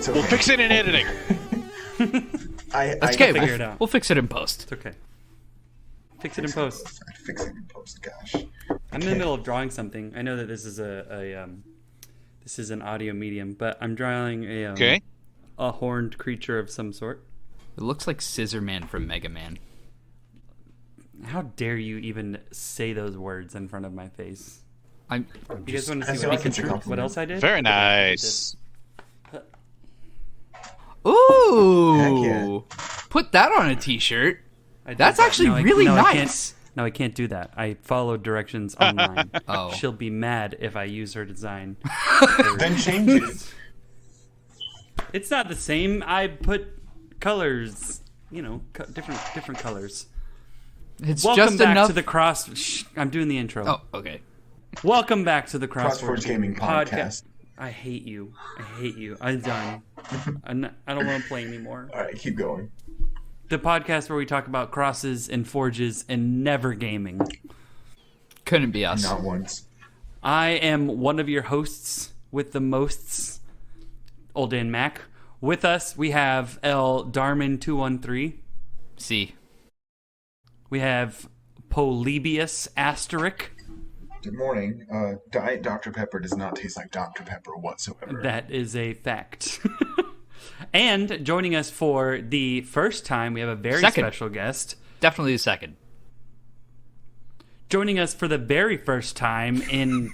It's okay. We'll fix it in editing. That's okay. figure it out. We'll fix it in post. It's okay. Fix it in post. Fix it in post. Gosh. I'm in the middle of drawing something. I know that this is this is an audio medium, but I'm drawing a horned creature of some sort. It looks like Scissor Man from Mega Man. How dare you even say those words in front of my face? I'm You guys want to I see feel like it's a what compliment. else I did? Very nice. Ooh! Heck yeah. Put that on a t-shirt. I did That's that. actually No, really I nice. No, I can't do that. I followed directions online. Oh. She'll be mad if I use her design. Then change it. It's not the same. I put colors, different colors. It's Welcome just back enough. to the cross. Shh, I'm doing the intro. Oh, okay. Welcome back to the Crosswords Gaming Podcast. I hate you. I'm done. I don't want to play anymore. All right, keep going. The podcast where we talk about crosses and forges and never gaming. Couldn't be us. Not once. I am one of your hosts with the mosts, Old Dan Mac. With us, we have L. Darman213. See. We have Polybius Asterisk. Good morning. Diet Dr. Pepper does not taste like Dr. Pepper whatsoever. That is a fact. And joining us for the first time, we have a very Second. special guest. Definitely the second. Joining us for the very first time in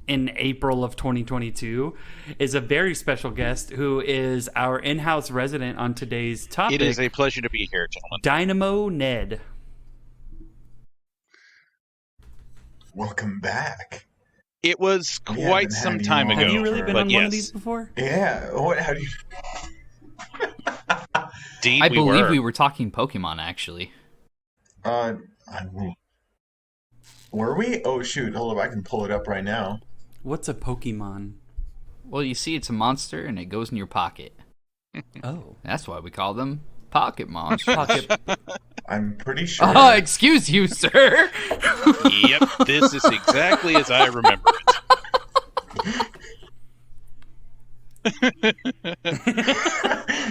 April of 2022 is a very special guest who is our in-house resident on today's topic. It is a pleasure to be here, gentlemen. Dynamo Ned. Welcome back. It was We quite haven't some had you time on. ago. Have you really been but on yes. one of these before? Yeah. How do you? Indeed, I we believe were. we were talking Pokemon, actually. Were we? Oh shoot! Hold up, I can pull it up right now. What's a Pokemon? Well, you see, it's a monster, and it goes in your pocket. Oh. That's why we call them pocket monsters. Pocket. I'm pretty sure. Oh, excuse you, sir. Yep, this is exactly as I remember it.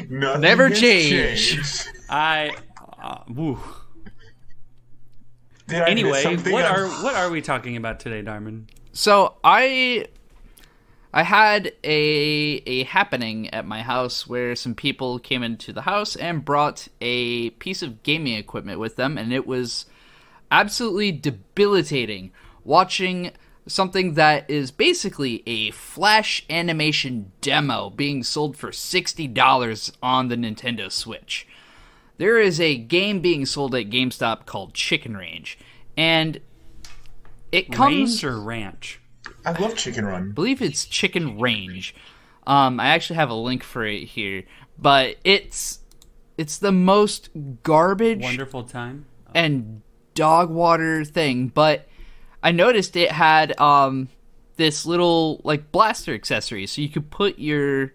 Nothing Never has change. changed. Woo. Did I miss Anyway, something? what are we talking about today, Darman? So I had a happening at my house where some people came into the house and brought a piece of gaming equipment with them, and it was absolutely debilitating watching something that is basically a Flash animation demo being sold for $60 on the Nintendo Switch. There is a game being sold at GameStop called Chicken Range, and it comes... Range or ranch? I love Chicken Run. I believe it's Chicken Range. I actually have a link for it here, but it's the most garbage Wonderful time. and dog water thing. But I noticed it had this little like blaster accessory, so you could put your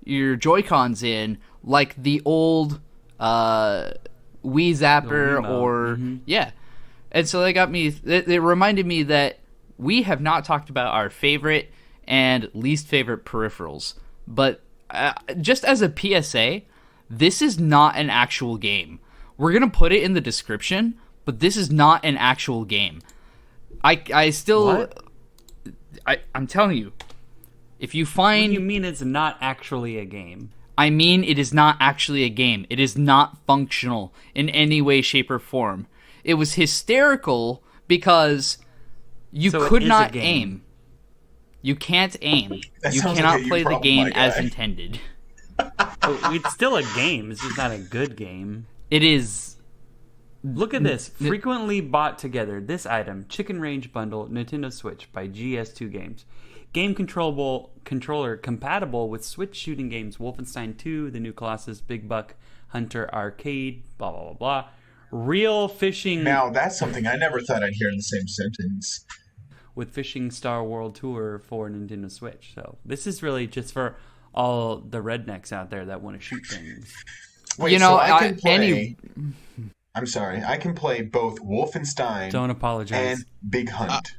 Joy-Cons in like the old Wii Zapper Wiimote. or yeah. And so they got me. They reminded me that we have not talked about our favorite and least favorite peripherals. But just as a PSA, this is not an actual game. We're going to put it in the description, but this is not an actual game. I still... What? I'm telling you, if you What find... do you mean it's not actually a game? I mean it is not actually a game. It is not functional in any way, shape, or form. It was hysterical because... You So it could is a not game. aim. You can't aim. That You sounds cannot like a you play the problem, game my as guy. intended. It's still a game. It's just not a good game. It is... Look at this. Frequently bought together. This item, Chicken Range Bundle, Nintendo Switch by GS2 Games. Game controller compatible with Switch shooting games Wolfenstein 2, The New Colossus, Big Buck, Hunter Arcade, blah, blah, blah, blah. Real fishing Now that's something I never thought I'd hear in the same sentence. with Fishing Star World Tour for Nintendo Switch. So this is really just for all the rednecks out there that want to shoot things. Wait, You know, so I can play. any- I'm sorry. I can play both Wolfenstein Don't apologize. and Big Hunt.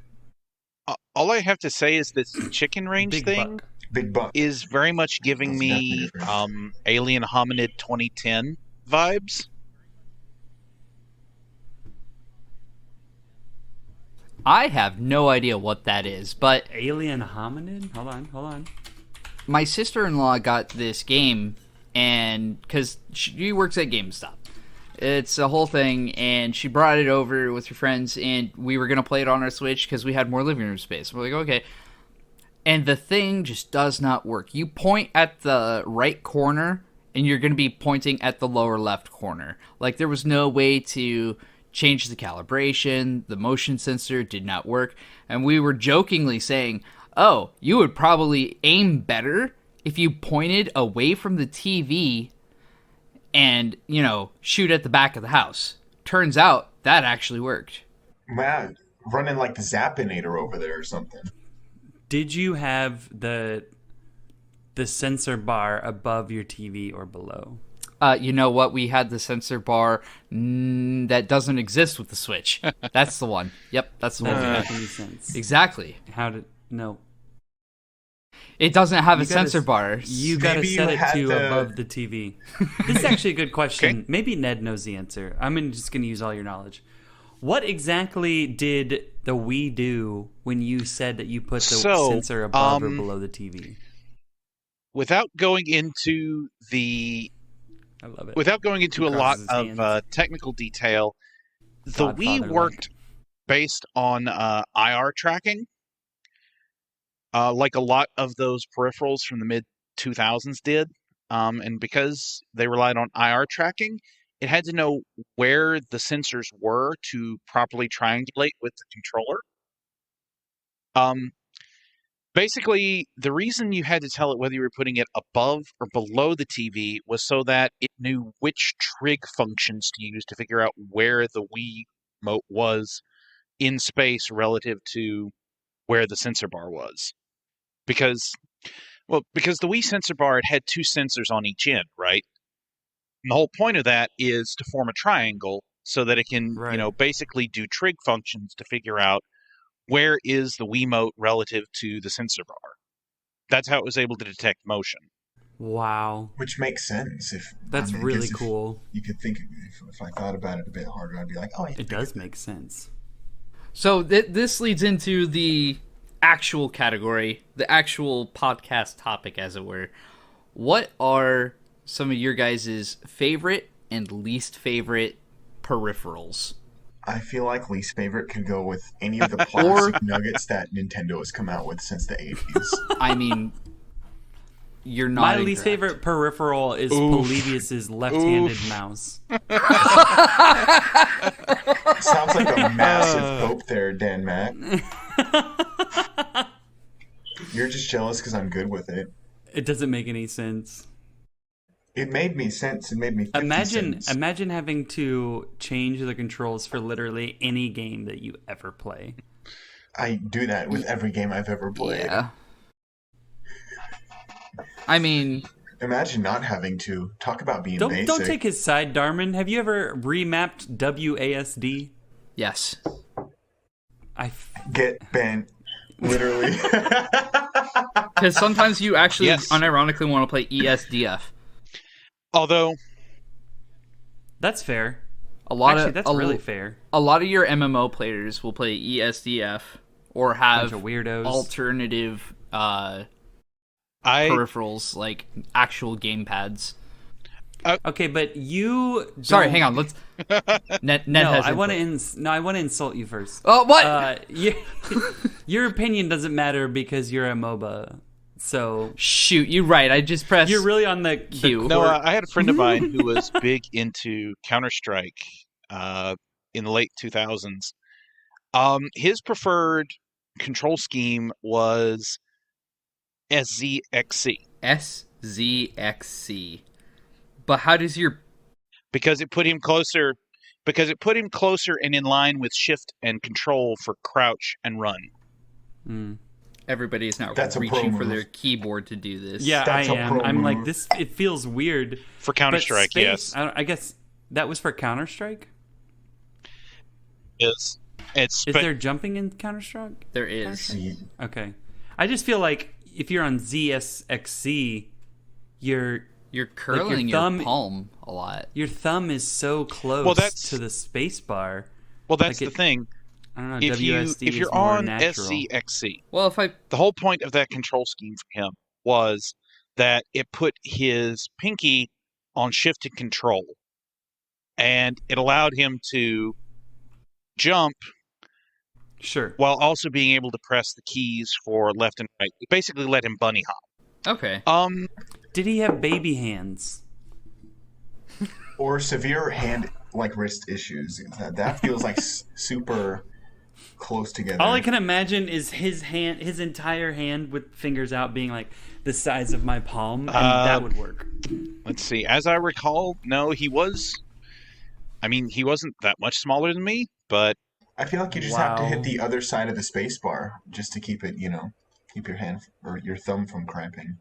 All I have to say is this chicken range Big thing Buck. Big buck. is very much giving That's definitely me different. Alien Hominid 2010 vibes. I have no idea what that is, but Alien hominid? Hold on. my sister-in-law got this game, and because she works at GameStop, it's a whole thing, and she brought it over with her friends, and we were gonna play it on our Switch because we had more living room space. We're like, okay, and the thing just does not work. You point at the right corner, and you're gonna be pointing at the lower left corner. Like, there was no way to change the calibration. The motion sensor did not work, and we were jokingly saying, oh, you would probably aim better if you pointed away from the TV and, shoot at the back of the house. Turns out that actually worked. Man, running like the Zappinator over there or something. Did you have the sensor bar above your TV or below? You know what? We had the sensor bar that doesn't exist with the Switch. That's the one. Yep, that's the one. Doesn't we make had. any sense. Exactly. No. It doesn't have a You gotta sensor bar. You gotta Maybe set you it had to the- above the TV. This is actually a good question. Okay. Maybe Ned knows the answer. Just gonna use all your knowledge. What exactly did the Wii do when you said that you put the sensor above or below the TV? Without going into I love it. without going into a He lot crosses his of hands. technical detail, the Wii Godfather-like. worked based on IR tracking, like a lot of those peripherals from the mid 2000s did. And because they relied on IR tracking, it had to know where the sensors were to properly triangulate with the controller. Basically, the reason you had to tell it whether you were putting it above or below the TV was so that it knew which trig functions to use to figure out where the Wii remote was in space relative to where the sensor bar was. Because the Wii sensor bar, it had two sensors on each end, right? And the whole point of that is to form a triangle so that it can, Right. basically do trig functions to figure out where is the Wiimote relative to the sensor bar. That's how it was able to detect motion. Wow. Which makes sense. That's I really guess if cool. You could think if I thought about it a bit harder, I'd be like, oh, yeah. It does make sense. So this leads into the actual category, the actual podcast topic, as it were. What are some of your guys' favorite and least favorite peripherals? I feel like least favorite could go with any of the plastic nuggets that Nintendo has come out with since the 80s. I mean, you're not My incorrect. least favorite peripheral is Polybius's left-handed mouse. Sounds like a massive hope there, Dan Mac. You're just jealous because I'm good with it. It doesn't make any sense. It made me sense. It made me 50 cents. Imagine having to change the controls for literally any game that you ever play. I do that with every game I've ever played. Yeah. I mean, Imagine not having to. Talk about being basic. Don't take his side, Darman. Have you ever remapped WASD? yes. Get bent. Literally. Because sometimes you actually Yes. unironically want to play ESDF. Although, That's fair. Actually, That's really fair. A lot of your MMO players will play ESDF or have Bunch of weirdos. alternative peripherals, like actual gamepads. Okay, but you. Sorry, don't- hang on. Let's. Ned No, has I want input. to. I want to insult you first. Oh, what? Your opinion doesn't matter because you're a MOBA. So Shoot, you're right. I just pressed. you're really on the Q. no, I had a friend of mine who was big into Counter-Strike in the late 2000s. His preferred control scheme was SZXC SZXC. But how does your because it put him closer and in line with shift and control for crouch and run. everybody is now That's a pro reaching for move. their keyboard to do this? Yeah, That's I a am. pro I'm like move. this. It feels weird. For Counter-Strike, But yes. space- I guess that was for Counter Strike. It's Is there jumping in Counter Strike? There is. See, Okay. I just feel like if you're on ZSXC, you're curling your palm a lot. Your thumb is so close to the space bar. Well, that's the thing. I don't know. If you're on SCXC, the whole point of that control scheme for him was that it put his pinky on shift and control, and it allowed him to jump. Sure. While also being able to press the keys for left and right. It basically let him bunny hop. Okay. Did he have baby hands? Or severe hand, wrist issues? That feels like super close together. All I can imagine is his entire hand with fingers out being like the size of my palm, and that would work. Let's see. As I recall, no, he wasn't that much smaller than me, but I feel like you just have to hit the other side of the space bar just to keep it, keep your hand or your thumb from cramping.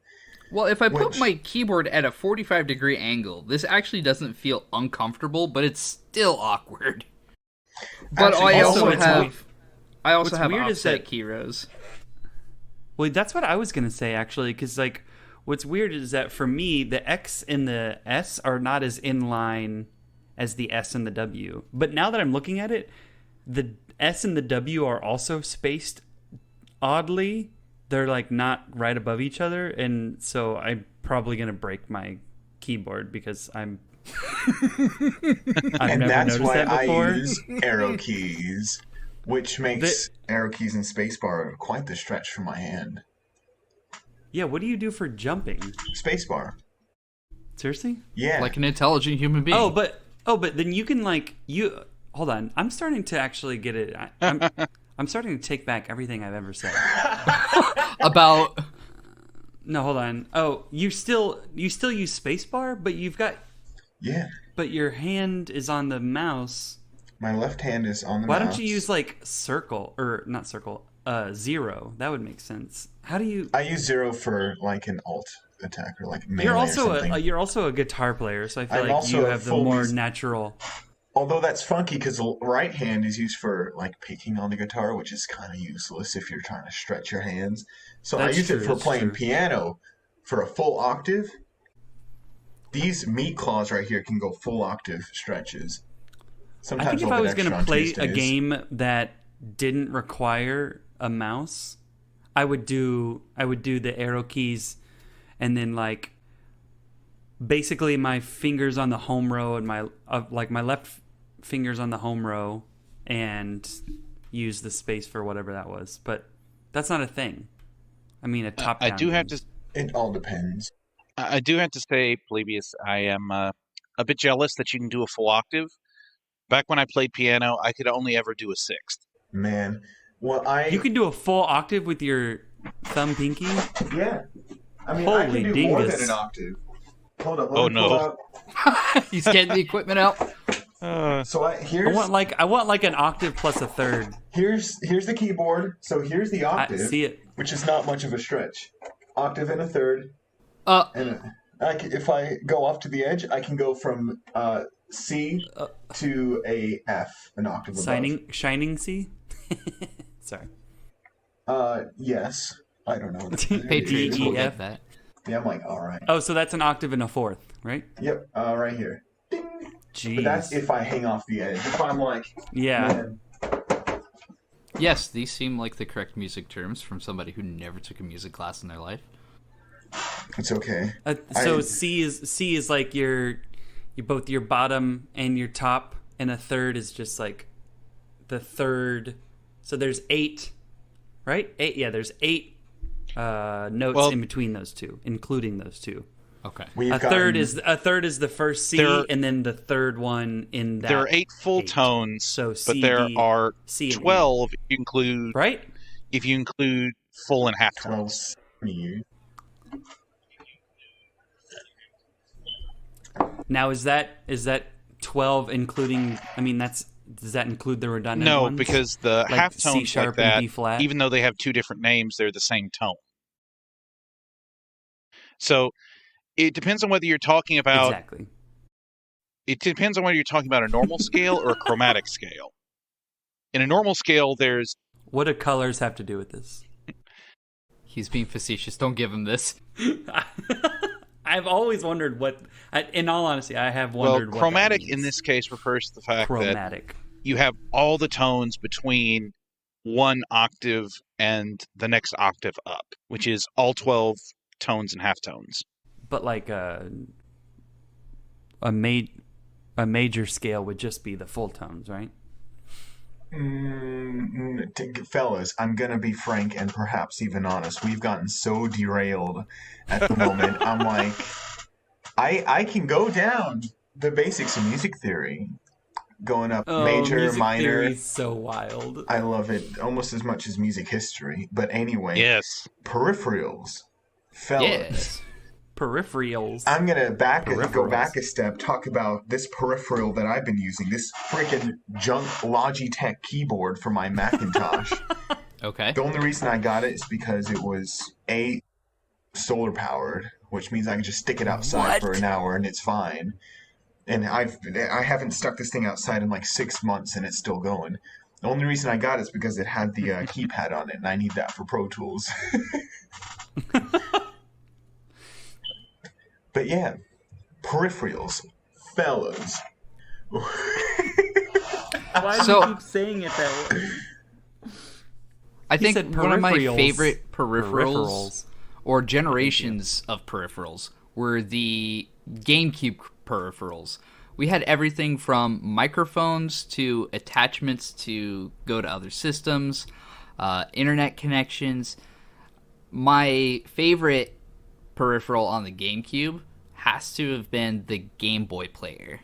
Well, if I put my keyboard at a 45-degree angle, this actually doesn't feel uncomfortable, but it's still awkward. But I also have offset key rows. Well, that's what I was going to say, actually, because, what's weird is that for me, the X and the S are not as in line as the S and the W. But now that I'm looking at it, the S and the W are also spaced oddly. They're not right above each other, and so I'm probably gonna break my keyboard because I've never noticed that before. I use arrow keys, which makes arrow keys and spacebar quite the stretch for my hand. Yeah, what do you do for jumping? Spacebar. Seriously? Yeah. Like an intelligent human being. Oh, but then you can hold on. I'm starting to actually get it. I'm starting to take back everything I've ever said. About... No, hold on. Oh, you still use spacebar, but you've got... Yeah. But your hand is on the mouse. My left hand is on the mouse. Why don't you use circle, or not circle, 0? That would make sense. How do you... I use 0 for an alt attack or melee you're also a guitar player, so I feel you have the more natural... Although that's funky because the right hand is used for picking on the guitar, which is kind of useless if you're trying to stretch your hands. So I use it for playing piano for a full octave. These meat claws right here can go full octave stretches. Sometimes I think if I was going to play a game that didn't require a mouse, I would do the arrow keys, and then basically my fingers on the home row and my left fingers on the home row, and use the space for whatever that was. But that's not a thing. I mean, a top. I do have to. It all depends. I do have to say, Polybius, I am a bit jealous that you can do a full octave. Back when I played piano, I could only ever do a sixth. Man, well, you can do a full octave with your thumb pinky. Yeah, I mean, holy I can do dingus. more than an octave. Hold up. Oh no! He's getting the equipment out. So I want an octave plus a third. Here's the keyboard. So here's the octave. I see it. Which is not much of a stretch. Octave and a third. And if I go off to the edge, I can go from C to a F, an octave above. Shining C? Sorry. Yes. I don't know. Patriots will get that. Yeah, I'm all right. Oh, so that's an octave and a fourth, right? Yep, right here. Ding. Jeez. But that's if I hang off the edge. If I'm yeah. Man. Yes, these seem like the correct music terms from somebody who never took a music class in their life. It's okay. So C is like your both your bottom and your top, and a third is just the third. So there's 8, right? 8. Yeah, there's 8 notes in between those two, including those two. Okay. A third is the first C, and then the third one in that. There are 8 full tones, so C, but there D, are C, 12 if you include if you include full and half tones. Now is that 12 including? I mean, does that include the redundant No, ones? because the half tones C# like that, and D flat? even though they have 2 different names, they're the same tone. So it depends on whether you're talking about exactly. It depends on whether you're talking about a normal scale or a chromatic scale. In a normal scale, there's what do colors have to do with this? He's being facetious. Don't give him this. I've always wondered in all honesty, I have wondered well, chromatic what that means. in this case refers to the fact Chromatic. that you have all the tones between one octave and the next octave up, which is all 12 tones and halftones. But like a major scale would just be the full tones, right? Fellas, I'm gonna be frank and perhaps even honest. We've gotten so derailed at the moment. I'm like, I can go down the basics of music theory, going up major, music minor. Theory is so wild. I love it almost as much as music history. But anyway, yes, peripherals, fellas. Yes. Peripherals. I'm gonna go back a step, talk about this peripheral that I've been using, this freaking junk Logitech keyboard for my Macintosh. Okay. The only reason I got it is because it was solar powered, which means I can just stick it outside for an hour and it's fine. And I haven't stuck this thing outside in like 6 months and it's still going. The only reason I got it is because it had the keypad on it, and I need that for Pro Tools. But yeah, peripherals, fellas. Why do you keep saying it that way? I think one of my favorite peripherals or generations of peripherals were the GameCube peripherals. We had everything from microphones to attachments to go to other systems, internet connections. My favorite peripheral on the GameCube has to have been the Game Boy player.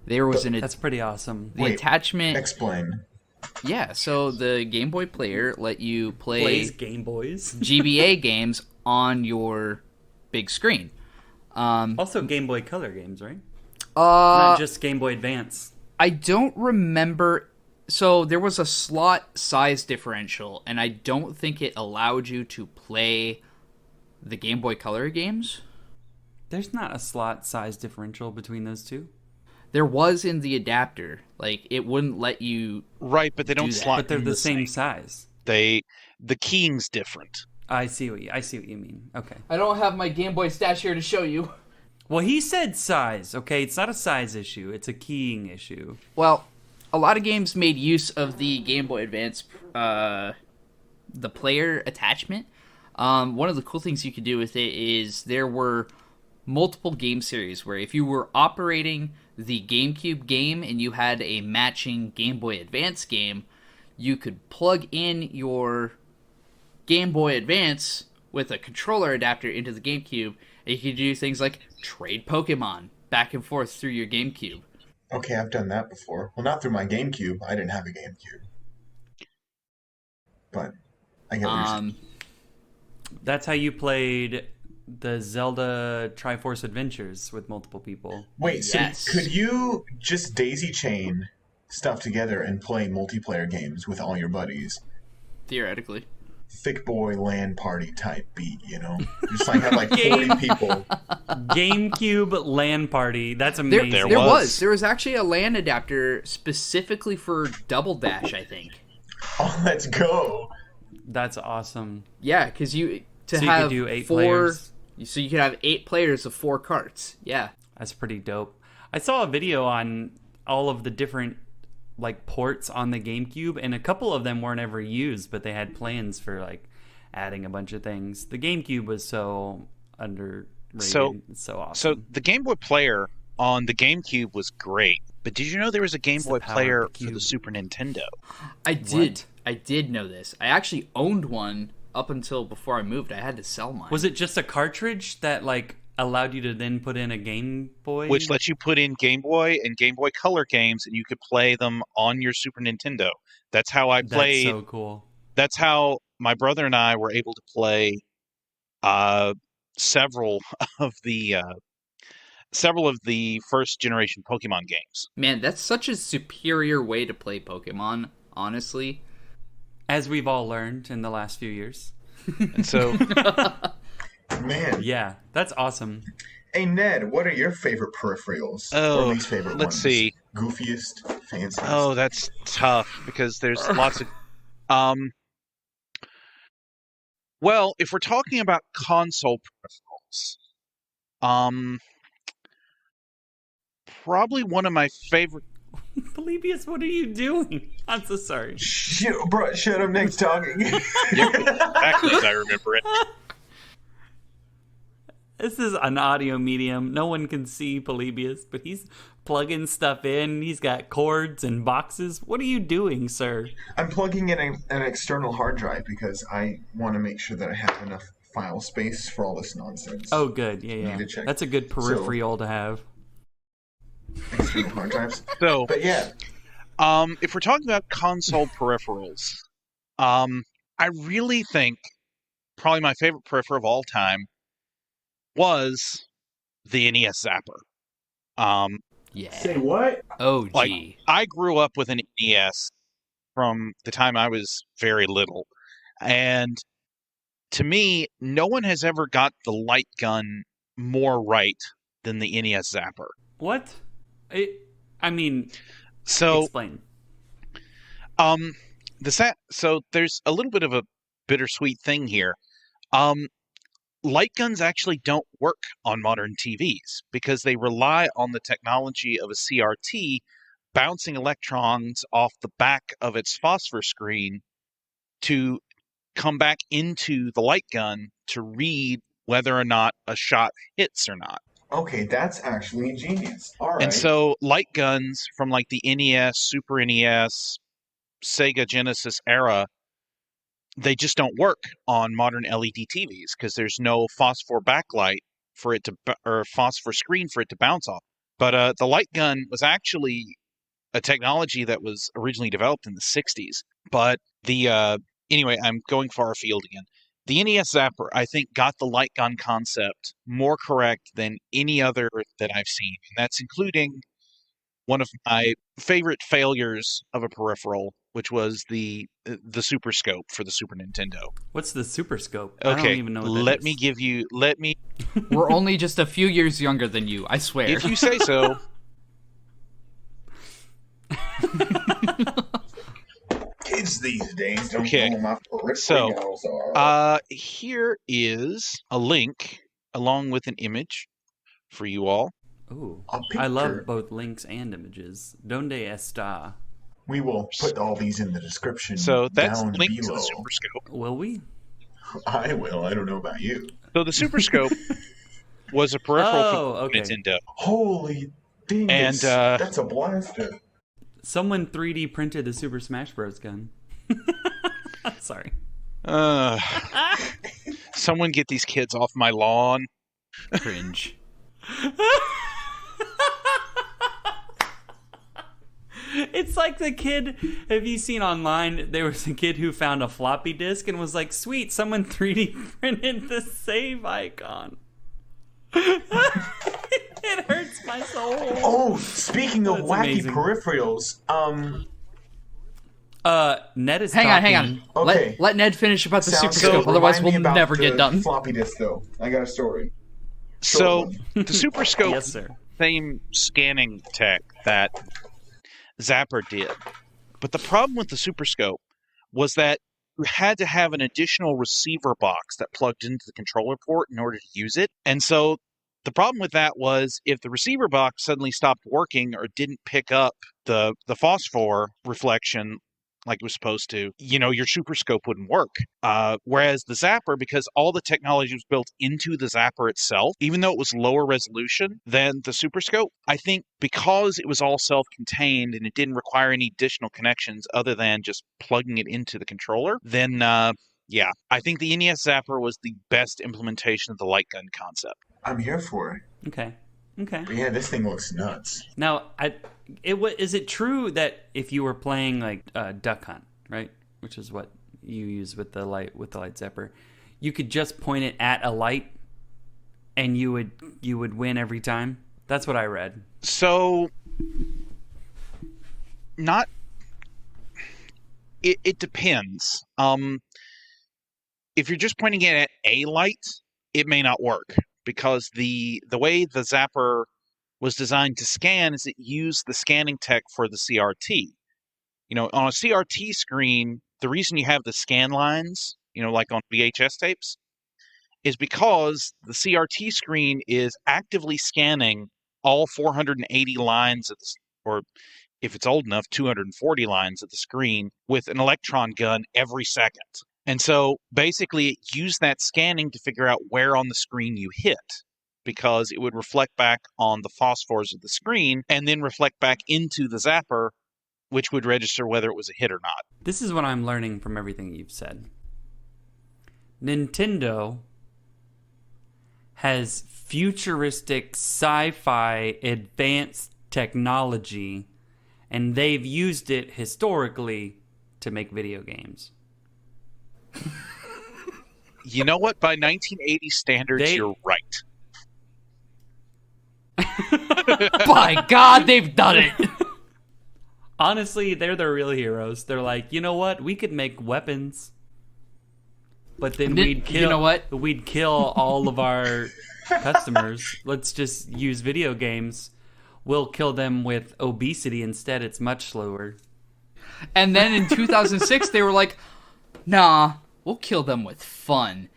That's pretty awesome. Wait, attachment. Explain. Yeah, so the Game Boy player let you play Game Boys GBA games on your big screen. Also Game Boy Color games, right? Not just Game Boy Advance. I don't remember. So there was a slot size differential, and I don't think it allowed you to play the Game Boy Color games. There's not a slot size differential between those two. There was in the adapter. Like, it wouldn't let you. Right, but they don't slot. But they're the same size. The keying's different. I see what you mean. Okay. I don't have my Game Boy stash here to show you. Well, he said size. Okay, it's not a size issue. It's a keying issue. Well, a lot of games made use of the Game Boy Advance, the player attachment. One of the cool things you could do with it is there were multiple game series where if you were operating the GameCube game and you had a matching Game Boy Advance game, you could plug in your Game Boy Advance with a controller adapter into the GameCube, and you could do things like trade Pokemon back and forth through your GameCube. Okay, I've done that before. Well, not through my GameCube. I didn't have a GameCube. But I get what you're saying. That's how you played the Zelda Triforce Adventures with multiple people. Wait, so could you just daisy chain stuff together and play multiplayer games with all your buddies? Theoretically. Thick boy LAN party type beat, you know? Just like have like 40 people. GameCube LAN party. That's amazing. There was actually a LAN adapter specifically for Double Dash, I think. Oh, let's go. That's awesome. Yeah, because you could do 8 players. So you could have 8 players of 4 carts. Yeah. That's pretty dope. I saw a video on all of the different like ports on the GameCube, and a couple of them weren't ever used, but they had plans for like adding a bunch of things. The GameCube was so underrated. So awesome. So the Game Boy player on the GameCube was great, but did you know there was a Game Boy player for the Super Nintendo? I did. I did know this. I actually owned one up until before I moved. I had to sell mine. Was it just a cartridge that like allowed you to then put in a Game Boy? Which lets you put in Game Boy and Game Boy Color games, and you could play them on your Super Nintendo. That's how I played. That's so cool. That's how my brother and I were able to play several of the first generation Pokemon games. Man, that's such a superior way to play Pokemon, honestly. As we've all learned in the last few years. And so... Man. Yeah, that's awesome. Hey, Ned, what are your favorite peripherals? Or least favorite ones? Let's see. Goofiest, fanciest? Oh, that's tough, because there's lots of... Well, if we're talking about console peripherals, probably one of my favorite. Polybius, what are you doing? I'm so sorry. Bro, shut up, Nick's talking. Yep, exactly as I remember it. This is an audio medium. No one can see Polybius, but he's plugging stuff in. He's got cords and boxes. What are you doing, sir? I'm plugging in an external hard drive because I want to make sure that I have enough file space for all this nonsense. Oh, good. Yeah. That's a good peripheral to have. External hard drives. So, but yeah. If we're talking about console peripherals, I really think probably my favorite peripheral of all time was the NES Zapper. Yeah. Say what? Oh, gee. Like, I grew up with an NES from the time I was very little. And to me, no one has ever got the light gun more right than the NES Zapper. What? Explain. So there's a little bit of a bittersweet thing here. Light guns actually don't work on modern TVs because they rely on the technology of a CRT bouncing electrons off the back of its phosphor screen to come back into the light gun to read whether or not a shot hits or not. Okay, that's actually genius. All right. And so light guns from like the NES, Super NES, Sega Genesis era, they just don't work on modern LED TVs because there's no phosphor backlight for it to, or phosphor screen for it to bounce off. But the light gun was actually a technology that was originally developed in the 60s. But anyway, I'm going far afield again. The NES Zapper, I think, got the light gun concept more correct than any other that I've seen. And that's including one of my favorite failures of a peripheral, which was the Super Scope for the Super Nintendo. What's the Super Scope? Okay, I don't even know what that is. We're only just a few years younger than you, I swear. If you say so. Kids these days don't Okay. know my peripherals So, here is a link along with an image for you all. Ooh, I love both links and images. Donde está? We will put all these in the description. So that's down linked below. to the Super Scope. Will we? I will. I don't know about you. So the Super Scope was a peripheral for okay. Nintendo. Holy dingus. And that's a blaster. Someone 3D printed the Super Smash Bros. Gun. Sorry. Someone get these kids off my lawn. Cringe. It's like the kid, have you seen online, there was a kid who found a floppy disk and was like, sweet, someone 3D printed the save icon. It hurts my soul. Oh, speaking of wacky amazing. peripherals, Ned is Hang on. Okay. Let Ned finish about the Super Sounds Scope, good. otherwise Remind me we'll about never the get done. Floppy disk, though. I got a story. So the Super Scope, Yes, sir. same scanning tech that Zapper did. But the problem with the Super Scope was that you had to have an additional receiver box that plugged into the controller port in order to use it. And so the problem with that was if the receiver box suddenly stopped working or didn't pick up the phosphor reflection like it was supposed to, your Super Scope wouldn't work. Whereas the Zapper, because all the technology was built into the Zapper itself, even though it was lower resolution than the Super Scope, I think because it was all self-contained and it didn't require any additional connections other than just plugging it into the controller, then I think the NES Zapper was the best implementation of the light gun concept. I'm here for it. Okay. But yeah, this thing looks nuts. Now, is it true that if you were playing like Duck Hunt, right, which is what you use with the light zapper, you could just point it at a light, and you would win every time? That's what I read. So, it depends. If you're just pointing it at a light, it may not work. Because the way the Zapper was designed to scan is it used the scanning tech for the CRT. On a CRT screen, the reason you have the scan lines like on VHS tapes, is because the CRT screen is actively scanning all 480 lines or if it's old enough, 240 lines of the screen with an electron gun every second. And so basically it used that scanning to figure out where on the screen you hit, because it would reflect back on the phosphors of the screen and then reflect back into the zapper, which would register whether it was a hit or not. This is what I'm learning from everything you've said. Nintendo has futuristic sci-fi advanced technology, and they've used it historically to make video games. You know what? By 1980 standards, you're right. By God, they've done it. Honestly, they're the real heroes. They're like, you know what? We could make weapons, but then we'd kill all of our customers. Let's just use video games. We'll kill them with obesity instead. It's much slower. And then in 2006, they were like, nah, we'll kill them with fun.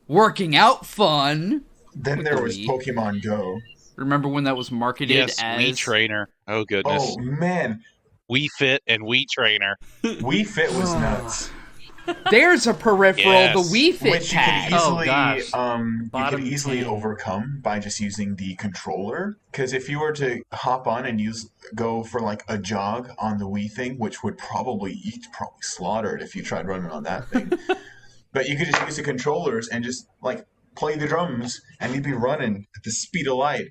Working out fun. Then there was Pokemon Go. Remember when that was marketed as... Wii Trainer. Oh, goodness. Oh, man. Wii Fit and Wii Trainer. Wii Fit was nuts. There's a peripheral, the Wii Fit which you pad. could easily overcome by just using the controller. Because if you were to hop on and go for like a jog on the Wii thing, which would probably slaughter it if you tried running on that thing. But you could just use the controllers and just like play the drums, and you'd be running at the speed of light.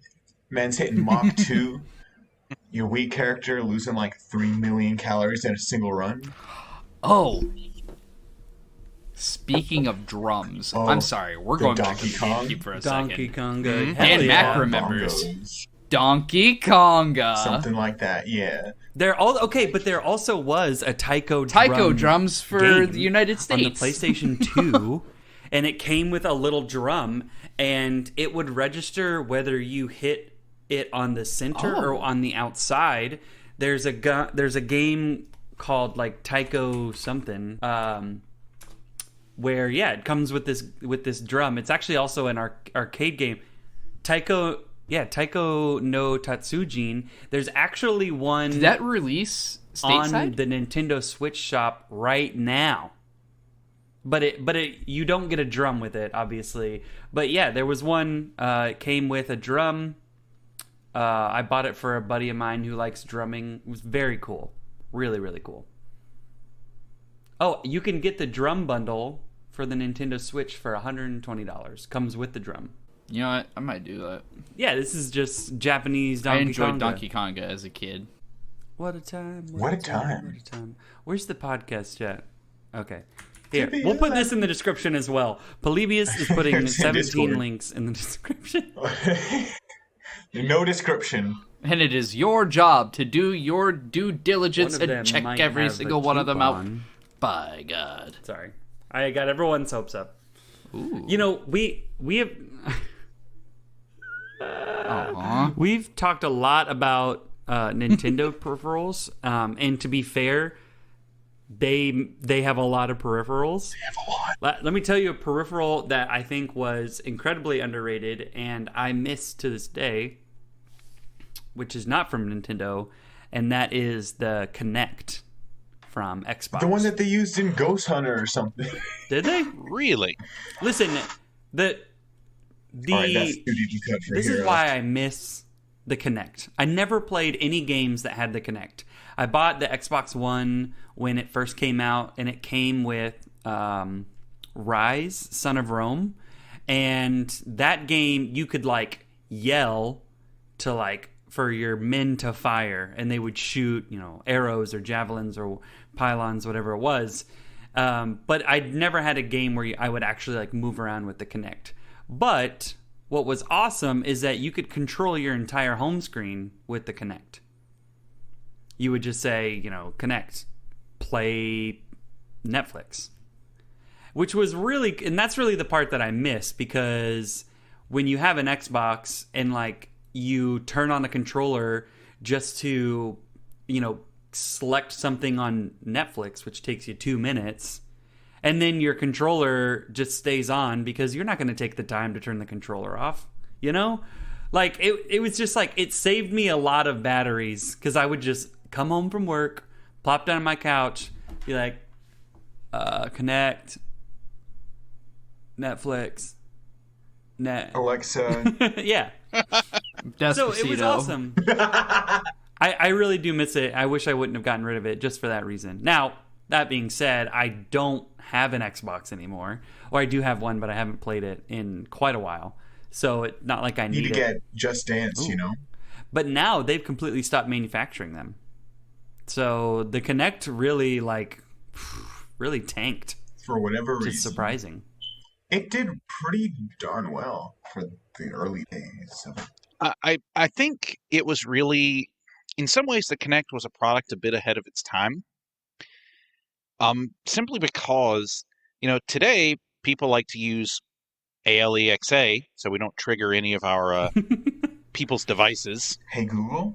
Man's hitting Mach 2. Your Wii character losing like 3 million calories in a single run. Oh. Speaking of drums, I'm sorry, we're going back to GameCube for a Donkey second. Konga. Dan Mac remembers. Donkey Konga. Something like that, yeah. There also was a Taiko drums for the United States. On the PlayStation 2, and it came with a little drum, and it would register whether you hit it on the center or on the outside. There's a game called like Taiko something, where it comes with this drum. It's actually also an arcade game. Taiko no Tatsujin. There's actually one. Did that release stateside? On the Nintendo Switch shop right now. But you don't get a drum with it, obviously. But yeah, there was one. Came with a drum. I bought it for a buddy of mine who likes drumming. It was very cool. Really, really cool. Oh, you can get the drum bundle for the Nintendo Switch for $120. Comes with the drum. You know what? I might do that. Yeah, this is just Japanese Donkey Konga. I enjoyed Donkey Konga as a kid. What a time. What a time. Where's the podcast chat? Okay. Here, we'll put this in the description as well. Polybius is putting 17 links in the description. No description. And it is your job to do your due diligence and check every single one of them out. By God. Sorry. I got everyone's hopes up. Ooh. You know, we have... We've talked a lot about Nintendo peripherals, and to be fair, they have a lot of peripherals. They have a lot. Let me tell you a peripheral that I think was incredibly underrated, and I miss to this day, which is not from Nintendo, and that is the Kinect from Xbox. The one that they used in Ghost Hunter or something. Did they? Really? Listen, All right, that's too deep to cut for this Hero. is why I miss the Kinect. I never played any games that had the Kinect. I bought the Xbox One when it first came out, and it came with Rise, Son of Rome. And that game, you could like yell to like for your men to fire, and they would shoot, arrows or javelins or pylons, whatever it was. But I'd never had a game where I would actually like move around with the Kinect. But what was awesome is that you could control your entire home screen with the Kinect. You would just say, Kinect, play Netflix. Which was really, and that's really the part that I miss, because when you have an Xbox and like you turn on a controller just to, select something on Netflix, which takes you 2 minutes, and then your controller just stays on because you're not going to take the time to turn the controller off, you know? Like, it was just like, it saved me a lot of batteries because I would just come home from work, plop down on my couch, be like, connect, Netflix, Alexa. yeah. Despacito. So it was awesome. I really do miss it. I wish I wouldn't have gotten rid of it just for that reason. Now, that being said, I don't have an Xbox anymore. Or I do have one, but I haven't played it in quite a while. So it's not like I need to it. get Just Dance, you know? But now they've completely stopped manufacturing them. So the Kinect really, really tanked. For whatever reason. Which is surprising. It did pretty darn well for the early days of it. I think it was really, in some ways, the Kinect was a product a bit ahead of its time. Simply because, today people like to use ALEXA, so we don't trigger any of our people's devices. Hey, Google?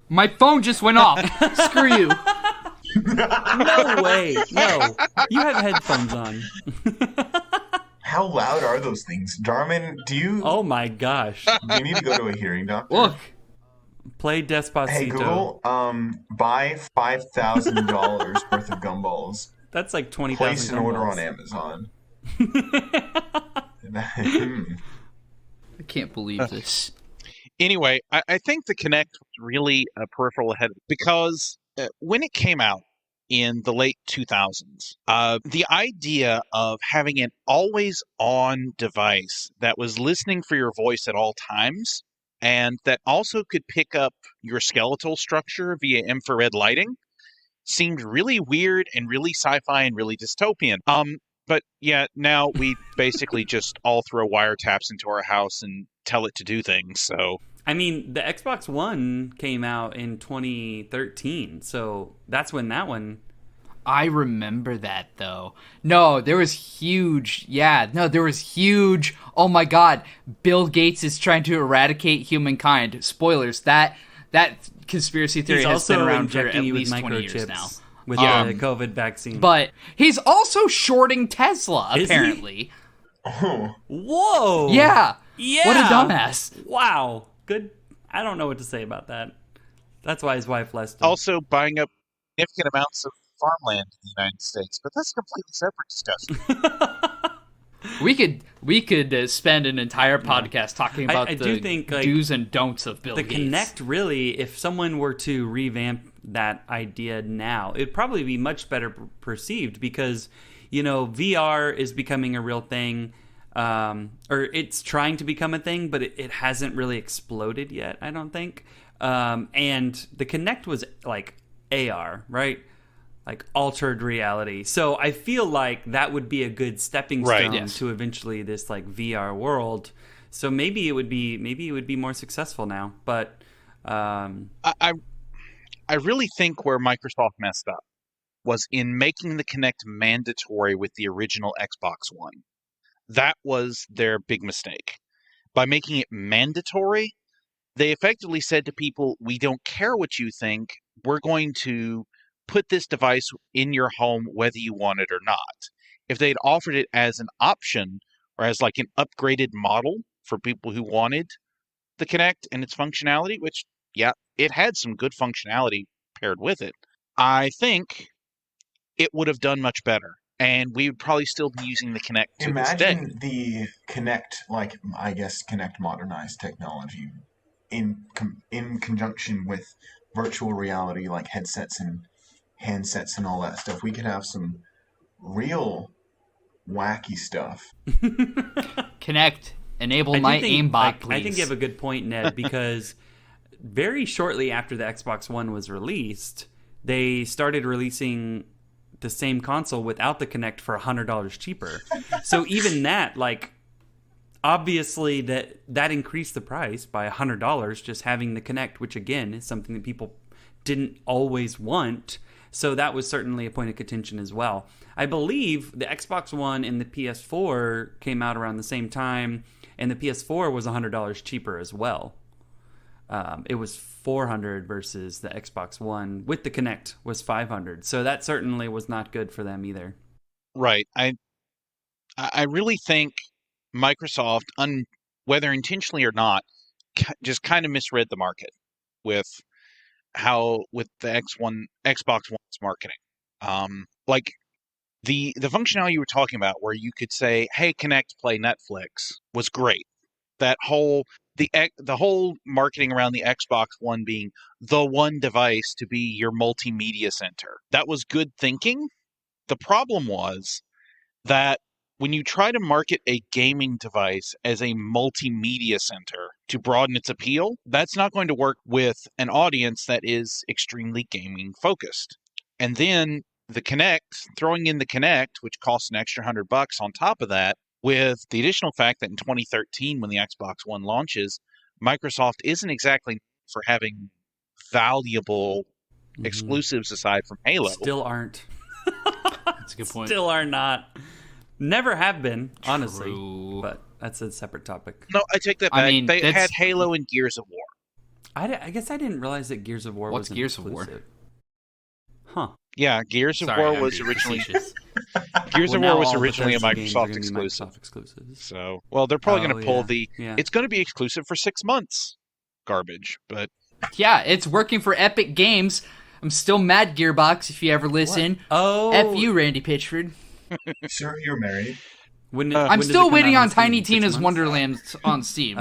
My phone just went off. Screw you. No way. No. You have headphones on. How loud are those things? Jarman, do you... Oh my gosh. Do you need to go to a hearing doctor? Look. Play Despacito. Hey, Google, buy $5,000 worth of gumballs. That's like 20,000 Place an order on Amazon. I can't believe this. Anyway, I think the Kinect was really a peripheral ahead because when it came out in the late 2000s, the idea of having an always-on device that was listening for your voice at all times and that also could pick up your skeletal structure via infrared lighting seemed really weird and really sci-fi and really dystopian. But yeah, now we basically just all throw wiretaps into our house and tell it to do things, so... I mean, the Xbox One came out in 2013, so that's when that one... I remember that, though. No, there was huge... Yeah, no, there was huge... Oh my god, Bill Gates is trying to eradicate humankind. Spoilers, that conspiracy theory has been around for at least 20 years now. With the COVID vaccine. But he's also shorting Tesla, apparently. Oh. Whoa! Yeah! Yeah! What a dumbass. Wow. Good. I don't know what to say about that. That's why his wife left him. Also buying up significant amounts of farmland in the United States, but that's a completely separate discussion. We could spend an entire podcast talking about I the do think, do's and don'ts of Bill Gates. The Kinect, really, if someone were to revamp that idea now, it'd probably be much better perceived because, VR is becoming a real thing, or it's trying to become a thing, but it hasn't really exploded yet, I don't think. And the Kinect was like AR, right? Like altered reality. So I feel like that would be a good stepping stone to eventually this like VR world. So maybe it would be more successful now. But I really think where Microsoft messed up was in making the Kinect mandatory with the original Xbox One. That was their big mistake. By making it mandatory, they effectively said to people, we don't care what you think. We're going to put this device in your home whether you want it or not. If they'd offered it as an option or as like an upgraded model for people who wanted the Kinect and its functionality, which, yeah, it had some good functionality paired with it, I think it would have done much better. And we would probably still be using the Kinect to this day. Imagine the Kinect, Kinect modernized technology in conjunction with virtual reality, like headsets and handsets and all that stuff. We could have some real wacky stuff. Kinect, enable my aimbot, please. I think you have a good point, Ned, because very shortly after the Xbox One was released, they started releasing the same console without the Kinect for $100 cheaper. So even that, obviously that increased the price by $100 just having the Kinect, which again is something that people didn't always want. So that was certainly a point of contention as well. I believe the Xbox One and the PS4 came out around the same time, and the PS4 was $100 cheaper as well. It was $400 versus the Xbox One with the Kinect was $500. So that certainly was not good for them either. Right. I really think Microsoft, whether intentionally or not, just kind of misread the market with the Xbox One's marketing. Like the functionality you were talking about, where you could say, "Hey, Connect, play Netflix," was great. That whole the whole marketing around the Xbox One being the one device to be your multimedia center, that was good thinking. The problem was that when you try to market a gaming device as a multimedia center to broaden its appeal, that's not going to work with an audience that is extremely gaming focused. And then throwing in the Kinect, which costs an extra $100 on top of that, with the additional fact that in 2013, when the Xbox One launches, Microsoft isn't exactly for having valuable exclusives aside from Halo. Still aren't. That's a good point. Still are not. Never have been, honestly. But that's a separate topic. No, I take that back. I mean, they had Halo and Gears of War. I guess I didn't realize that Gears of War was Gears of War? Huh. Yeah, Gears of War was originally Gears of War was originally a Microsoft exclusive. So, well, they're probably going to pull it's going to be exclusive for 6 months. Garbage, but yeah, it's working for Epic Games. I'm still mad, Gearbox, if you ever listen. What? Oh, F you, Randy Pitchford. Sir, you're married. I'm still waiting on Tiny Tina's Wonderland on Steam.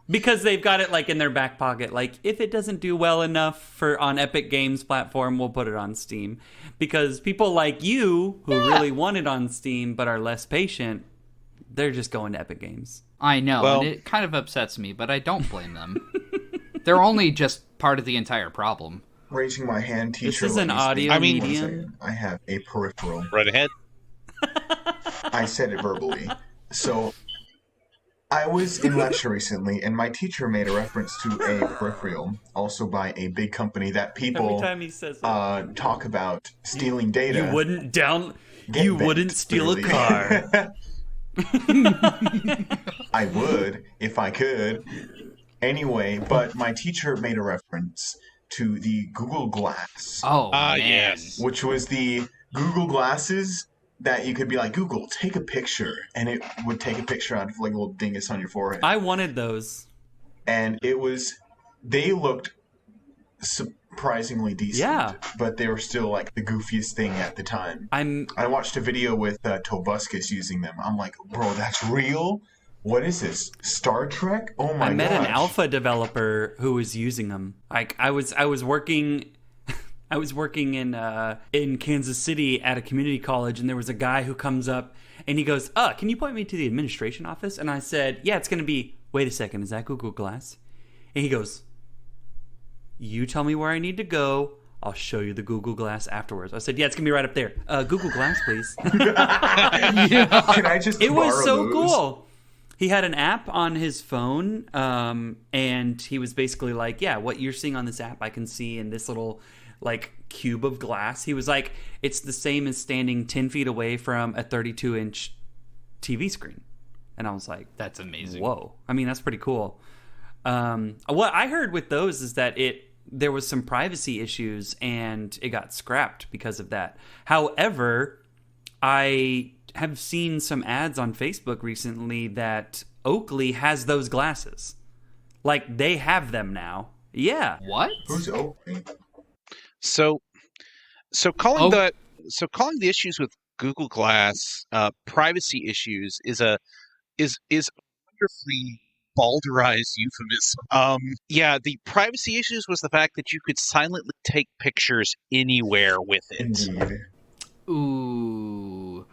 Because they've got it like in their back pocket. Like, if it doesn't do well enough on Epic Games platform, we'll put it on Steam. Because people like you, who really want it on Steam but are less patient, they're just going to Epic Games. I know, and it kind of upsets me, but I don't blame them. They're only just part of the entire problem. Raising my hand, teacher. This is an audio medium. I have a peripheral. Right ahead. I said it verbally. So, I was in lecture recently, and my teacher made a reference to a peripheral, also by a big company that people every time he says talk about stealing data. You wouldn't steal a car. I would, if I could. Anyway, but my teacher made a reference to the Google Glass. Oh, man. Yes. Which was the Google Glasses that you could be like, Google, take a picture. And it would take a picture out of like a little dingus on your forehead. I wanted those. And they looked surprisingly decent. Yeah. But they were still like the goofiest thing at the time. I watched a video with Tobuscus using them. I'm like, bro, that's real? What is this? Star Trek? Oh my god! I met an alpha developer who was using them. Like I was working in Kansas City at a community college, and there was a guy who comes up and he goes, can you point me to the administration office? And I said, yeah, it's going to be. Wait a second, is that Google Glass? And he goes, you tell me where I need to go. I'll show you the Google Glass afterwards. I said, yeah, it's going to be right up there. Google Glass, please. Yeah. Can I just It was so cool. He had an app on his phone, and he was basically like, yeah, what you're seeing on this app, I can see in this little, like, cube of glass. He was like, it's the same as standing 10 feet away from a 32-inch TV screen. And I was like, that's amazing. Whoa. I mean, that's pretty cool. What I heard with those is that there was some privacy issues, and it got scrapped because of that. However, I have seen some ads on Facebook recently that Oakley has those glasses. Like, they have them now. Yeah. What? Who's Oakley? So calling the issues with Google Glass privacy issues is a wonderfully balderized euphemism. Yeah, the privacy issues was the fact that you could silently take pictures anywhere with it. Indeed. Ooh.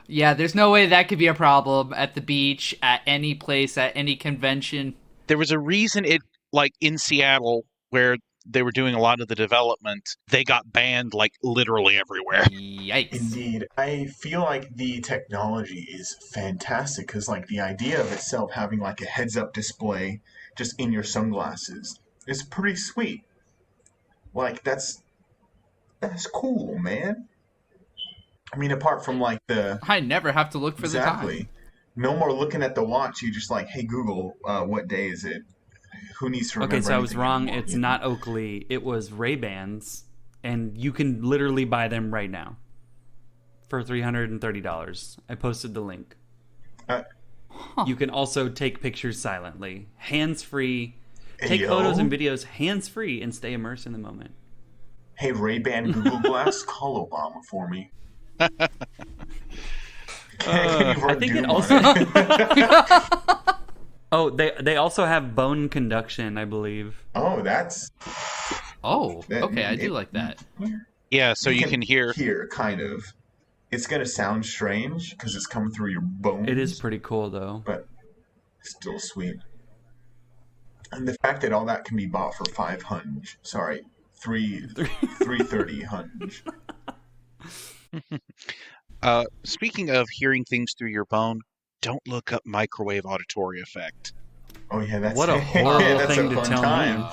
Yeah, there's no way that could be a problem at the beach, at any place, at any convention. There was a reason like in Seattle, where they were doing a lot of the development, they got banned like literally everywhere. Yikes. Indeed. I feel like the technology is fantastic because like the idea of itself having like a heads-up display just in your sunglasses is pretty sweet. Like that's cool, man. I mean, apart from like I never have to look for the time. No more looking at the watch. You just like, hey Google, what day is it? Who needs to remember? Okay, so I was wrong. Anymore, it's not Oakley. It was Ray-Bans, and you can literally buy them right now. for $330. I posted the link. Uh, You can also take pictures silently, hands-free. Take photos and videos hands-free and stay immersed in the moment. Hey, Ray-Ban Google Glass, call Obama for me. I think it also... Oh, they also have bone conduction, I believe. Oh, that's... Oh, okay, I do like that. Yeah, so you can hear... kind of. It's going to sound strange because it's coming through your bones. It is pretty cool, though. But still sweet. And the fact that all that can be bought for $500. Sorry, $330. Speaking of hearing things through your bone, don't look up microwave auditory effect. Oh yeah, that's what a horrible that's thing a to fun tell time. me.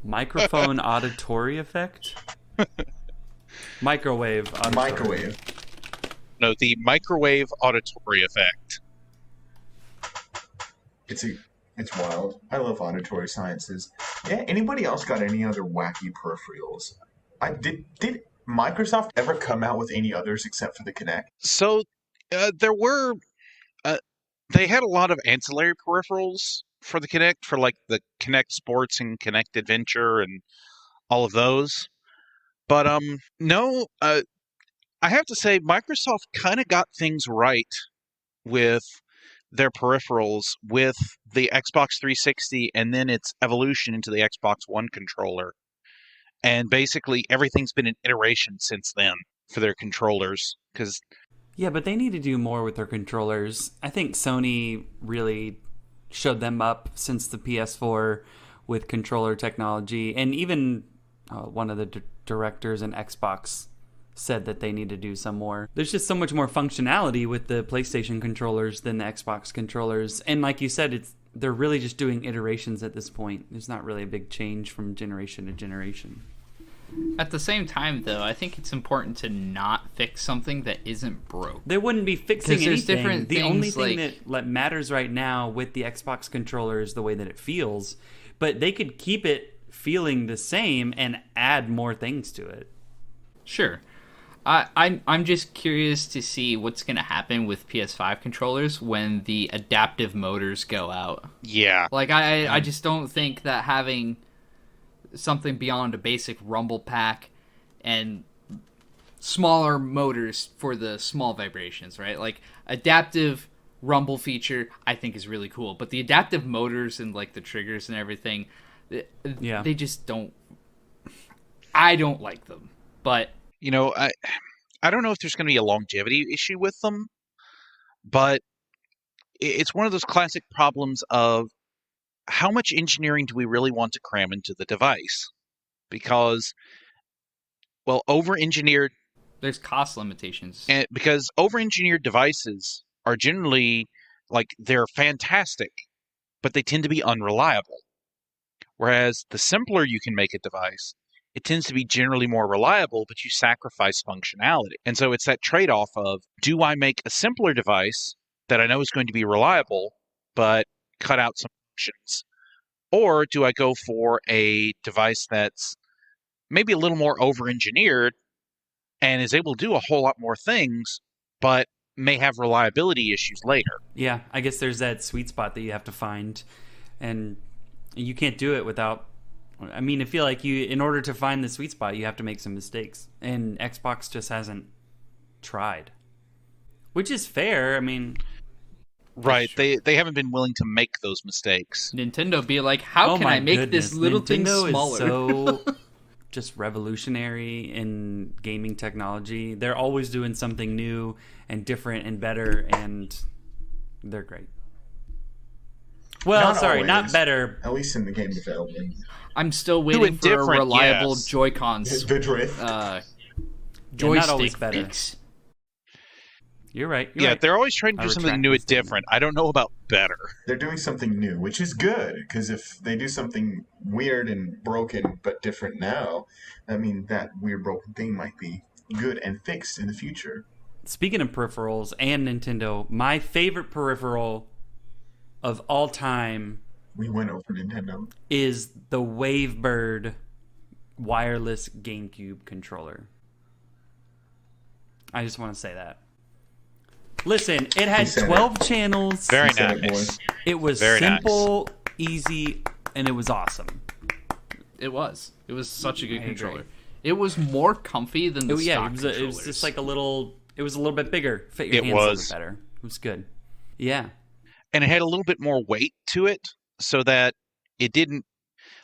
Microphone auditory effect? Microwave auditory. Microwave. No, the microwave auditory effect. It's wild. I love auditory sciences. Yeah. Anybody else got any other wacky peripherals? Did Microsoft ever come out with any others except for the Kinect? So there were. They had a lot of ancillary peripherals for the Kinect, for like the Kinect Sports and Kinect Adventure and all of those. But no, I have to say Microsoft kind of got things right with their peripherals with the Xbox 360 and then its evolution into the Xbox One controller. And basically everything's been an iteration since then for their controllers. Yeah, but they need to do more with their controllers. I think Sony really showed them up since the PS4 with controller technology. And even one of the directors in Xbox said that they need to do some more. There's just so much more functionality with the PlayStation controllers than the Xbox controllers. And like you said, they're really just doing iterations at this point. There's not really a big change from generation to generation. At the same time, though, I think it's important to not fix something that isn't broke. They wouldn't be fixing anything. Different the only thing like... that matters right now with the Xbox controller is the way that it feels. But they could keep it feeling the same and add more things to it. Sure. I'm just curious to see what's going to happen with PS5 controllers when the adaptive motors go out. Yeah. Like, I just don't think that having something beyond a basic rumble pack and smaller motors for the small vibrations, right? Like, adaptive rumble feature, I think is really cool. But the adaptive motors and, like, the triggers and everything, they just don't... I don't like them. But... You know, I don't know if there's going to be a longevity issue with them, but it's one of those classic problems of how much engineering do we really want to cram into the device? Because, well, over-engineered... There's cost limitations. Because over-engineered devices are generally, like, they're fantastic, but they tend to be unreliable. Whereas the simpler you can make a device, it tends to be generally more reliable, but you sacrifice functionality. And so it's that trade-off of, do I make a simpler device that I know is going to be reliable, but cut out some functions? Or do I go for a device that's maybe a little more over-engineered and is able to do a whole lot more things, but may have reliability issues later? Yeah, I guess there's that sweet spot that you have to find. And you can't do it without... I mean, I feel like in order to find the sweet spot, you have to make some mistakes. And Xbox just hasn't tried. Which is fair, I mean... Right, they haven't been willing to make those mistakes. Nintendo be like, how can I make this little Nintendo thing smaller? Is so just revolutionary in gaming technology. They're always doing something new and different and better, and they're great. Well, not better. At least in the game development. I'm still waiting for a reliable Joy-Cons. The drift. Joystick fix. You're right. They're always trying to do something new and different. I don't know about better. They're doing something new, which is good, because if they do something weird and broken but different now, I mean, that weird broken thing might be good and fixed in the future. Speaking of peripherals and Nintendo, my favorite peripheral of all time... We went over Nintendo. ...is the Wavebird wireless GameCube controller. I just want to say that. Listen, it had 12 channels. Very nice. It was very simple, easy, and it was awesome. It was. It was such a good controller. Agree. It was more comfy than the stock controllers. It was just like a little... It was a little bit bigger. Fit your hands a little bit better. It was good. Yeah. And it had a little bit more weight to it so that it didn't...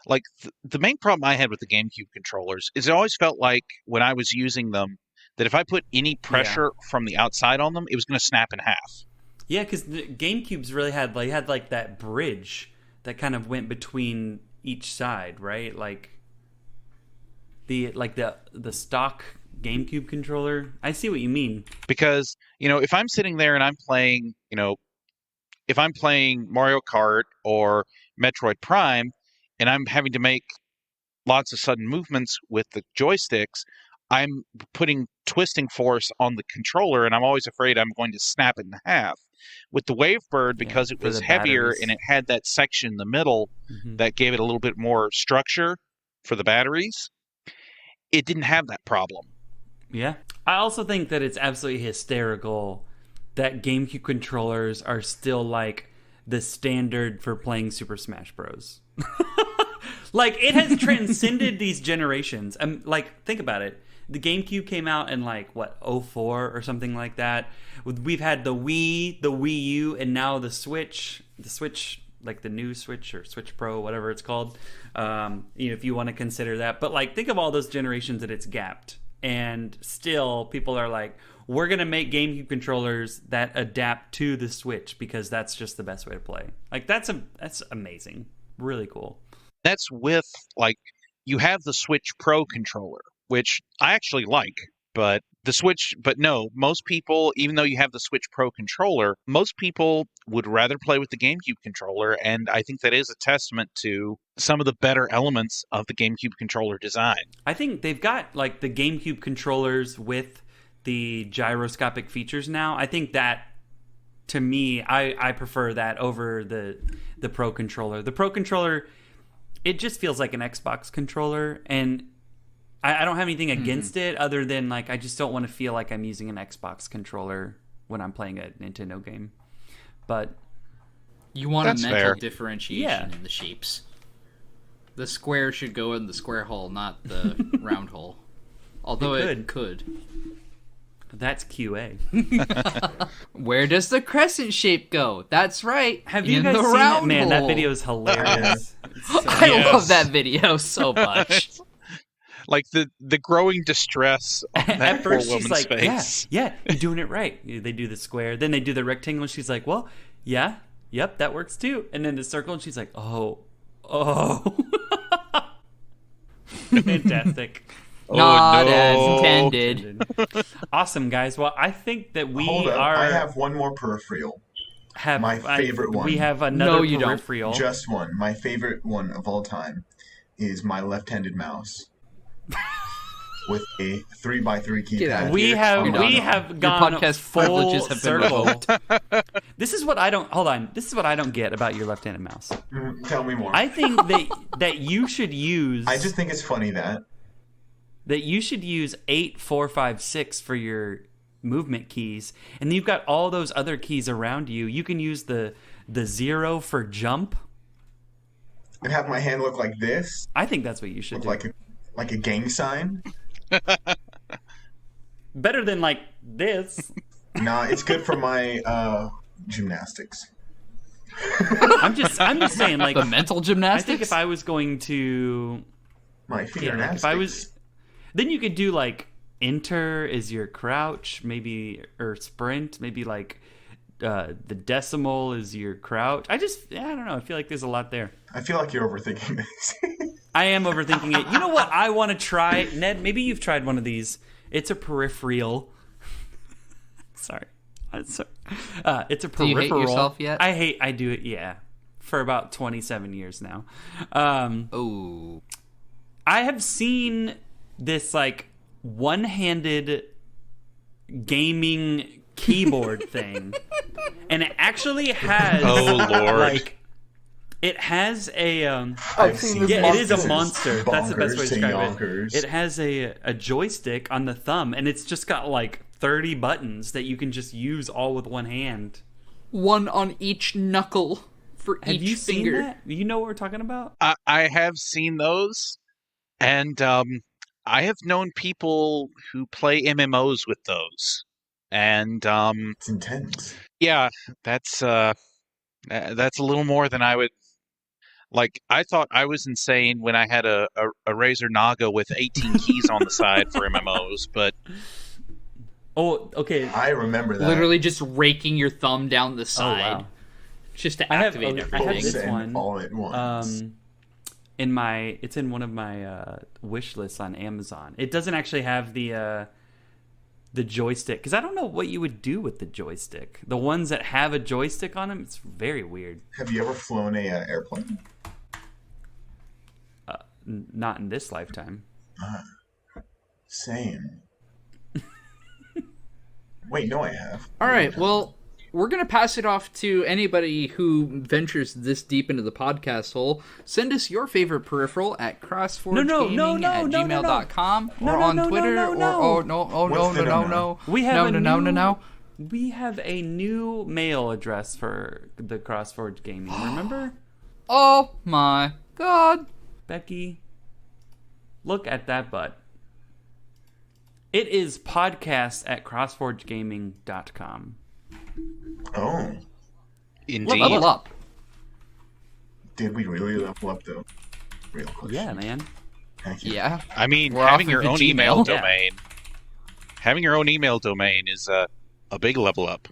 Like, the main problem I had with the GameCube controllers is it always felt like when I was using them that if I put any pressure from the outside on them, it was going to snap in half. Yeah, because the GameCubes really had that bridge that kind of went between each side, right? Like the stock GameCube controller. I see what you mean. Because, if I'm sitting there and I'm playing, if I'm playing Mario Kart or Metroid Prime and I'm having to make lots of sudden movements with the joysticks, I'm putting twisting force on the controller, and I'm always afraid I'm going to snap it in half. With the Wavebird, because it was heavier batteries. And it had that section in the middle that gave it a little bit more structure for the batteries, it didn't have that problem. Yeah. I also think that it's absolutely hysterical that GameCube controllers are still like the standard for playing Super Smash Bros. Like, it has transcended these generations. Like, think about it. The GameCube came out in, like, what, 2004 or something like that. We've had the Wii, the Wii U, and now the Switch. The Switch, like the new Switch or Switch Pro, whatever it's called. If you want to consider that. But, like, think of all those generations that it's gapped. And still, people are like, we're going to make GameCube controllers that adapt to the Switch because that's just the best way to play. Like, that's amazing. Really cool. That's with, like, you have the Switch Pro controller, which I actually like, but no, most people, even though you have the Switch Pro controller, most people would rather play with the GameCube controller, and I think that is a testament to some of the better elements of the GameCube controller design. I think they've got, like, the GameCube controllers with the gyroscopic features now. I think that, to me, I prefer that over the Pro controller. The Pro controller, it just feels like an Xbox controller, and I don't have anything against it other than, like, I just don't want to feel like I'm using an Xbox controller when I'm playing a Nintendo game. But you want a mental differentiation in the shapes. The square should go in the square hole, not the round hole. Although it could. That's QA. Where does the crescent shape go? That's right. Have you guys seen it? Man, that video is hilarious. I love that video so much. Like the growing distress on that at first poor she's woman's like, face. Yeah, you're doing it right. They do the square, then they do the rectangle, and she's like, well, yeah, yep, that works too. And then the circle, and she's like, oh. Fantastic. Not as intended. Awesome, guys. Well, I think that we Hold up. are... I have one more peripheral. My favorite one. We have another peripheral. Just one. My favorite one of all time is my left-handed mouse with a 3x3 keypad. We have gone podcast full privileges have circle. This is what I don't get about your left-handed mouse. Tell me more. I think that you should use... I just think it's funny that you should use 8, 4, 5, 6 for your movement keys, and then you've got all those other keys around you. You can use the 0 for jump. And have my hand look like this. I think that's what you should do. Like a gang sign. Better than like this. Nah, it's good for my gymnastics. I'm just saying, like, the mental gymnastics. I think if I was going to my gymnastics. Then you could do like enter is your crouch, maybe, or sprint, maybe like the decimal is your crouch. I don't know. I feel like there's a lot there. I feel like you're overthinking this. I am overthinking it. You know what I want to try, Ned? Maybe you've tried one of these. It's a peripheral. Sorry. It's a peripheral. Do you hate yourself yet? I do it, yeah. For about 27 years now. I have seen this, like, one-handed gaming keyboard thing. And it actually has... Oh, Lord. Like, it has a... I've seen it is a monster. That's the best way to describe yonkers. it. It has a joystick on the thumb, and it's just got, like, 30 buttons that you can just use all with one hand. One on each knuckle for Have each you finger. seen that? You know what we're talking about? I have seen those, and I have known people who play MMOs with those, and it's intense. Yeah, that's a little more than I would like. I thought I was insane when I had a Razer Naga with 18 keys on the side for MMOs, but Oh, okay. I remember that. Literally just raking your thumb down the side. wow. Just to activate everything. I have this Send one. all at once. It's in one of my wish lists on Amazon. It doesn't actually have the joystick, because I don't know what you would do with the joystick. The ones that have a joystick on them, it's very weird. Have you ever flown a airplane? Not in this lifetime. Same. Wait, no, I have. All right, well, we're going to pass it off to anybody who ventures this deep into the podcast hole. Send us your favorite peripheral at crossforgegaming@gmail.com or on Twitter or We have no. We have a new mail address for the CrossForge Gaming. Remember? Oh my god. Becky, look at that butt. It is podcast@crossforgegaming.com. Oh. indeed. Level up. Did we really level up, though? Real question. Yeah, man. Thank you. Yeah. I mean, We're having off your of the own Gmail. email Yeah. domain, having your own email domain is a big level up.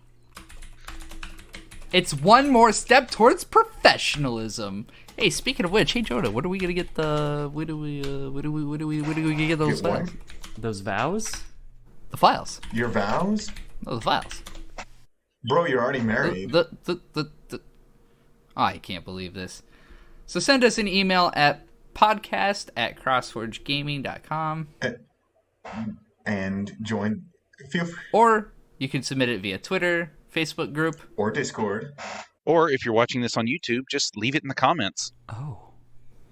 It's one more step towards professionalism. Hey, speaking of which, hey Joda, what are we gonna get the? What do we get those Get what? files? Those vows? The files. Your vows? Oh, the files. Bro, you're already married. Oh, I can't believe this. So send us an email at podcast@crossforgegaming.com, And join. Feel free. or you can submit it via Twitter, Facebook group. Or Discord. Or if you're watching this on YouTube, just leave it in the comments. Oh.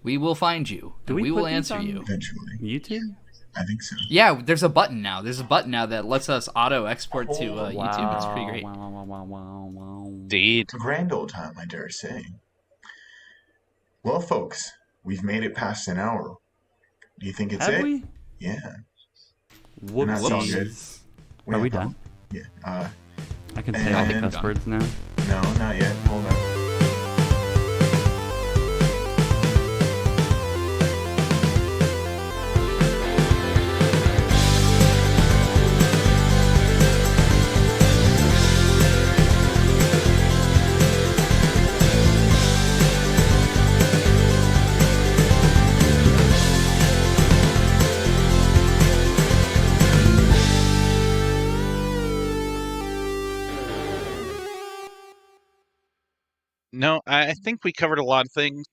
We will find you. Do and we we will put these answer on- you. Eventually. YouTube? I think so. Yeah, there's a button now. There's a button now that lets us auto export to YouTube. It's pretty great. Wow. Indeed. A grand old time, I dare say. Well, folks, we've made it past an hour. Do you think it's Have it? we? Yeah. Whoops. That's all good. Are we have done? Yeah. I can say all the And- cuss words now. No, not yet. Hold on. No, I think we covered a lot of things.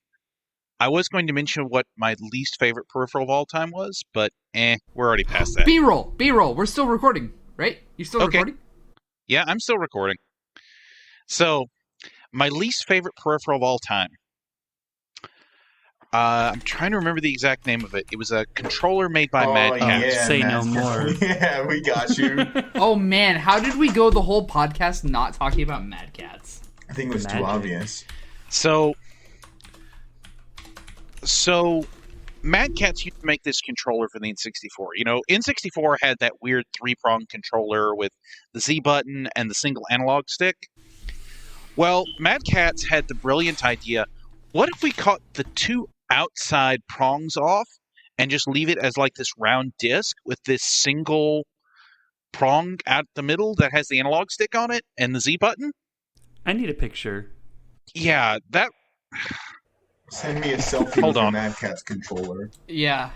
I was going to mention what my least favorite peripheral of all time was, but we're already past that. B-roll. We're still recording, right? You still Okay. recording? Yeah, I'm still recording. So, my least favorite peripheral of all time. I'm trying to remember the exact name of it. It was a controller made by Mad Cat. Yeah, Say no Matt. more. Yeah, we got you. Oh man, how did we go the whole podcast not talking about Mad Cats? I think it was too Magic. obvious. So Mad Catz used to make this controller for the N64. You know, N64 had that weird three-prong controller with the Z button and the single analog stick. Well, Mad Catz had the brilliant idea, what if we cut the two outside prongs off and just leave it as like this round disc with this single prong out the middle that has the analog stick on it and the Z button? I need a picture. Yeah, that... Send me a selfie Hold with on. the Mad Catz controller. Yeah.